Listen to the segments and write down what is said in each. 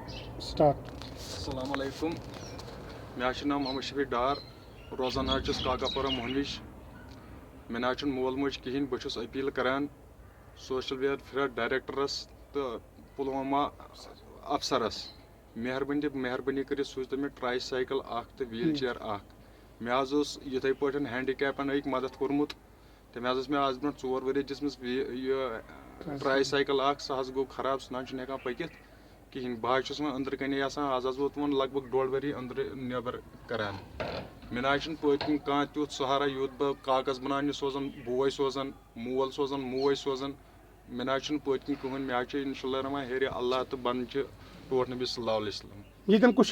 अस्सलाम वालेकुम मे नाम मोहम्मद शफी डार रोजान काकापोरा मोहनविज मे ना मोल मोज कहें बहुत अपील करान सोशल वेलफेयर डायरेक्टरस तो पुलवामा अफसरस मेहरबानी कर सूझ मे ट्राई साइकिल तो व्हील चेयर मे यूथे पे हैंडीकैपन अक मदद कोर्मुत तो मे मे आज ब्रो 4 वरी दिसमस ट्राई साइकिल सह गो खराब सह ना पकित कहें बह वो अंदर कने आज वोत वो लगभग 1.5 वरी अंदर नबर करान मे ना पत्म कह तुथ सहारा यूत बह कागज बनाने सोजान बोय सोजान मोल सोजान मोज सोजान मे ना पत्म कहन मे इंशाल्लाह रहमान हेर अल्लाह तो बन टोट नबी सल्लल्लाहु अलैहि वसल्लम ये कुछ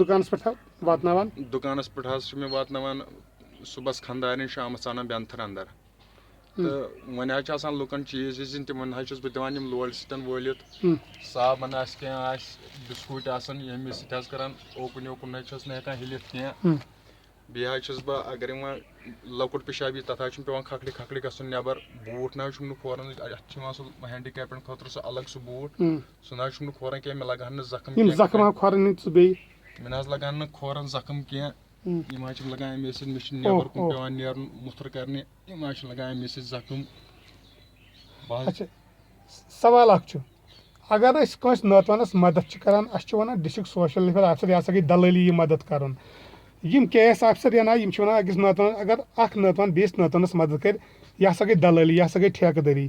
दुकान पे वातनावान दुकानस पे मे वातनावान सुबह खंदार शाम आना बेंथर अंदर तो वन लुकन चीज वीज तिमन बह दिवान लोड़ सतन वलित साबन क्या बिस्कुट ये सतान ओकुन योकुन ना हिलित क्या बेस बह अगर लकुट पेशाबी तथा पे खखड़ी खखड़ी गन नबर बूट ना खोरन सह हैंडीकैपन खुद सह अलग सह बूट सह ना खोरन क्या मे लगान जख्म मे ना लगान खोरन जख्म क्या लगान मे नबर कुन पे नेरन मुफ्तर करने लगान मे जख्म सवाल अगर नौतवानस मदद करान one district social welfare officer यह गई दलाली मदद कर KS ऑफिसर या ना अकिस नौतवान अगर नौतवान बेस नौतवानस मदद कर यह गई दलाली यह गई ठेकेदारी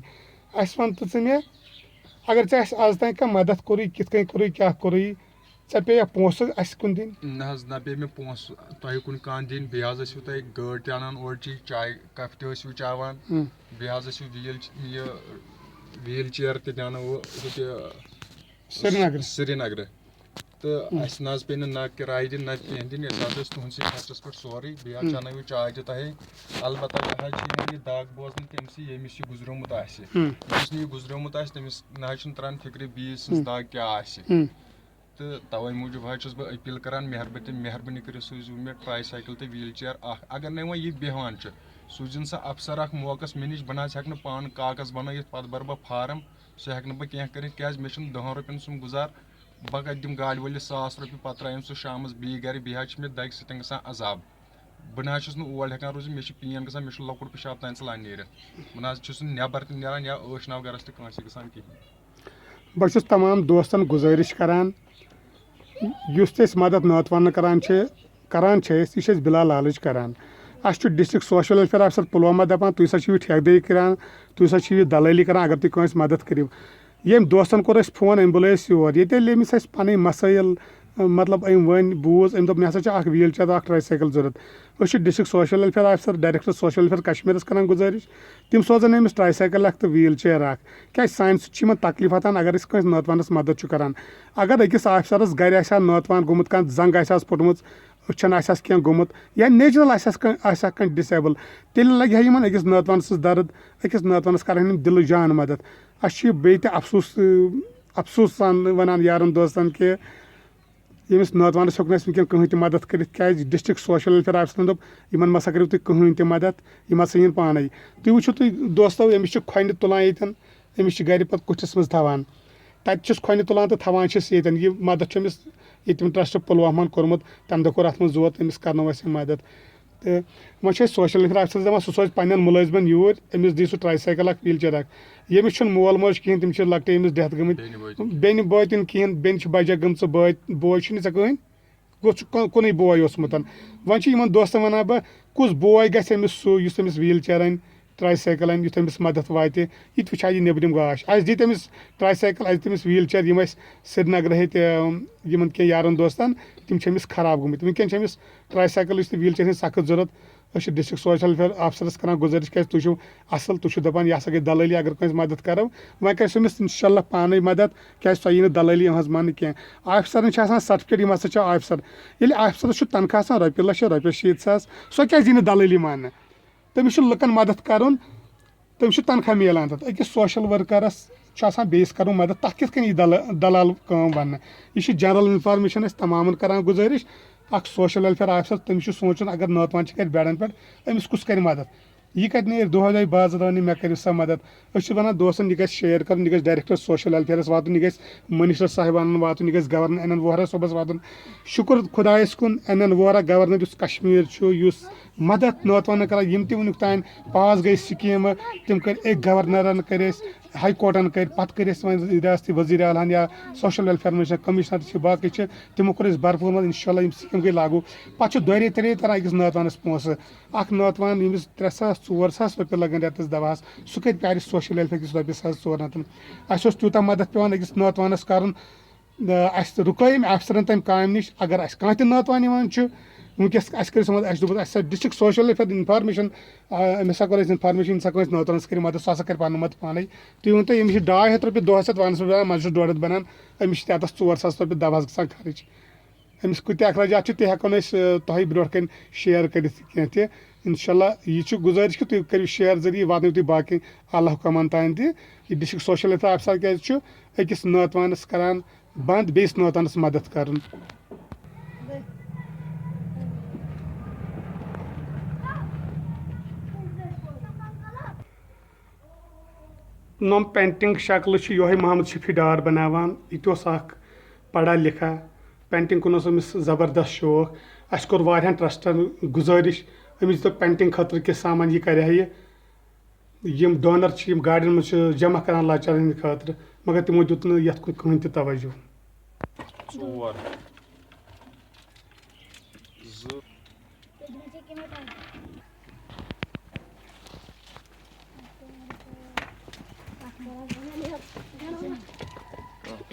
वन तो मे अगर ऐ आज तान कह मदद कोर कित कोर क्या कोर पे पोस कुन दिन ना पे मे पोस तुह कुन कह दिन बेहू तुह गाड़ तनान ओर चीज चाय कप तू चावान बेहू व्हील चेयर दिनो श्रीनगर तो अस ना पे ना किराय दिन ना कह दिन तुहस खर्चस पे सोरे बेनो चाय तुह अलबत्ता यह दाग बोजन तमस यमिस गुजरोमुत यमिस यह गुजरोमुत तमिस ना त्रान फिक्र बीस दाग क्या तो तवे मूजूब बह अपील करान मेहरबानी कर सूझ मे ट्राई साइकिल तो व्हील चेयर अगर ना वह यह बेहान सूझन सा अफसर मौकस मे नश बह ना पान कागज बन पे भर बह फार्म सह हेक बह क्या कर क्या मे 10 रुपयन सुम गुजार बह दिम गाड़ वलिस 100 रुपये पे त्रायम सह शाम बी गर बेह मे दग सतन ग अजाब बह ना ओर हेकान रोज मे पेन ग मे लकुट पेशाब तान सल नीरित बह ना नबर नान या नाव गरस तह ग कहें बस तमाम दोस्तन गुजारिश करान मदद नौतवान करान यह बिला लालच करान district social welfare officer Pulwama दपान तुम सा ठेकेदारी करान तुम सा दलाली करान अगर तुम मदद करो ये दोस्तन core phone um bullous your ये अमिस पन मसाइल मतलब अम वन बूज अम मे हसा व्हील चेयर ट्राई साइकिल जरूरत district social welfare officer director social welfare Kashmir करान गुजारिश तम सोजन अमिस ट्राई साइकिल तो व्हील चेयर क्या सान सह तकलीफ वातान अगर नौतवानस मदद करान अगर अकिस ऑफिसरस गर नौतवान गोमुत कह जंग फुटम अचन क्या गोमुत या नेचुरल डिसेबल तेल लगे अकिस नौतवान दर्द अकिस नौतवानस कर दिल जान मदद बे अफसोस सान वन यारन दोस्तन कि यमिस नौतवानस हेक वह कहें तह मदद कर डिस्ट्रिक्ट सोशल वेलफेयर ऑफिसर दोप इन मसा करो तुम कहें तह मदद यह मसा इन पान तुम वो तुम दोस्तों अमिस खोन तुलान ये अमिस गर पे कुठस मज थवान तथस खोन तुलान तो थवान ये मदद अमिस यम ट्रस्ट पुलवामा कोर्मुत तम दह कोर अत जोत अमिस करनो मदद तो वह सोशल वेलफेयर ऑफिसर दपान सह सोच पन्न मुलाजिमन यूर अमिस दी ट्राई साइकिल व्हील चेयर यमिस मोल मोज कहें तम लकटे अमिस डेथ गमत बेन बोय तन कहें बेन बजा गम बोय ऐ कहें कुन बोय वन दोस्तन वन बह कुस बोय गमिस सह अमिस व्हील चेयर अन ट्राई साइकिल अन युथ अमिस मदद वात यह वुचा यह नबरम गाश अस दी तमिस ट्राई साइकिल अस तमिस व्हील चेयर यम श्रीनगर हत यमन क्या यारन दोस्तन तम अमिस खराब गमत वनकन Amish try cycle wheel chair सख्त जरूरत डिस्ट्रिक्ट सोशल वेलफेयर ऑफिसरस करान गुजारिश क्या तुम असल तुम दपान यह गई दलाली अगर कह मदद करो वह कर इंशाल्लाह पान मदद क्या सह दलाली मान क्या ऑफिसर सर्टिफिकेट यम हसा ऑफिसर ये ऑफिसरस तनख्वाह रपये लक्ष रपये 70,000 सह क्या दी दलाली मान तमिस लुकन मदद कर तमिस तनख्वाह मिलान तक अकिस सोशल वर्करस बेस कर मदद तथ कित दलाल वन यह जनरल इन्फॉर्मेशन तमाम करान गुजारिश सोशल वेलफेयर ऑफिसर तमिस सोचन अगर नौतवान कर बेड़न पे अमिस कुस कर मदद यह कत नीर दोहै बाज दानी मे करियो सा मदद वन दोस्तन यह शेयर कर यह डायरेक्टर सोशल वेलफेयरस वातन यह मिनिस्टर साहिबान वातन यह गवर्नर एन वोहरा सोबस वातन शुक्र खुदायस कुन एन वोहरा गवर्नर कश्मीर मदद नौतवान कर यम तुक तान पास गई स्कीम तम कर एक गवर्नरन कर हाई कोर्टन कर पे रियासती वजीर आलान या सोशल वेलफेयर मिनिस्टर कमिश्नर बाकी तमो कोर भरपूर मत इंशाल्लाह स्कीम गई लागू पे दोरे तरे तरह अकिस नौतवानस पोस नौतवान यमिस 3,000-4,000 रुपये लगन रेतस दवास सह कत पार सोशल वेलफेयर किस ₹1,400 अस तूत मदद पे अकिस नौतवानस कर रुकम अफसरन तम काम नश अगर कह नौतवान वनकस कर district social welfare information Amish कर इन्फॉर्मेशन नौतवानस कर मदद सह कर पन मत पान तुम वन तो अमिस ₹200 दोहस वन मज 1.5 बनान अमिस तथस ₹4,000 दवास गसान खर्च अमिस कुछ अखराजात तह हेको तुह ब्रो कन शेयर कर कह इंशाल्लाह यह गुजारिश कि तुम करो शेयर जरिए वात तुम बाकी आला हुकमान तान तह डिस्ट्रिक्ट सोशल वेलफेयर अफसर क्या अकिस नौतवानस करान बंद बेस नौतवानस मदद कर नम पेंटिंग शक्ल ये मोहम्मद शफी डार बनावान यह पढ़ा लिखा पेंटिंग कुन ज़बरदस्त शौक अस कोर वारियान ट्रस्टन गुजारिश अमिस दो पेंटिंग खतर के सामान यह कर यम डोनर गाड़ियों में जमा करान लाचार हंद खतर मगर तमो दुत ये कहीं तवज्जो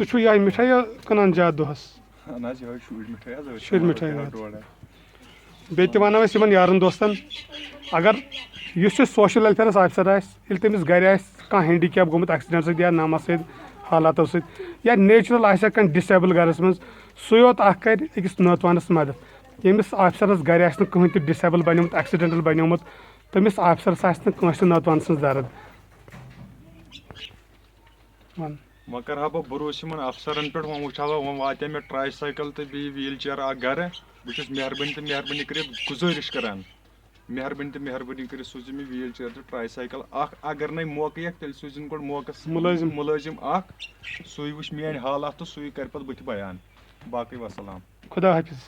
तुम यह मिठाई कनान ज्यादा दोहस शुर मिठाई बे वन यारन दोस्तन अगर इस सोशल वेलफेयर ऑफिसर आल तमिस गर कह हैंडीकैप गोमुत एक्सीडेंट सत या नमस सत हालातों सत या नेचुरल कह डिसेबल गरस मज सोत कर अकिस नौतवानस मदद यमिस ऑफिसरस गर कहीं डिसेबल बनियोमुत एक्सीडेंटल बनियोमुत तमिस ऑफिसरस आस नौतवान सज दर्द वन वह कर बह भरोस अफसरन पे वो वुचा वो वात मे ट्राई साइकिल तो बी व्हील चेयर गर बहुत मेहरबानी तो मेहरबानी कर गुजारिश करान मेहरबानी तो मेहरबानी कर सूझ मे व्हील चेयर तो ट्राई साइकिल अगर न मौके तेल सूझन गो मौका मुलाजिम सू वुच मेन हालात तो सू कर पे बुथ बयान बाकी वसलाम खुदा हाफिज।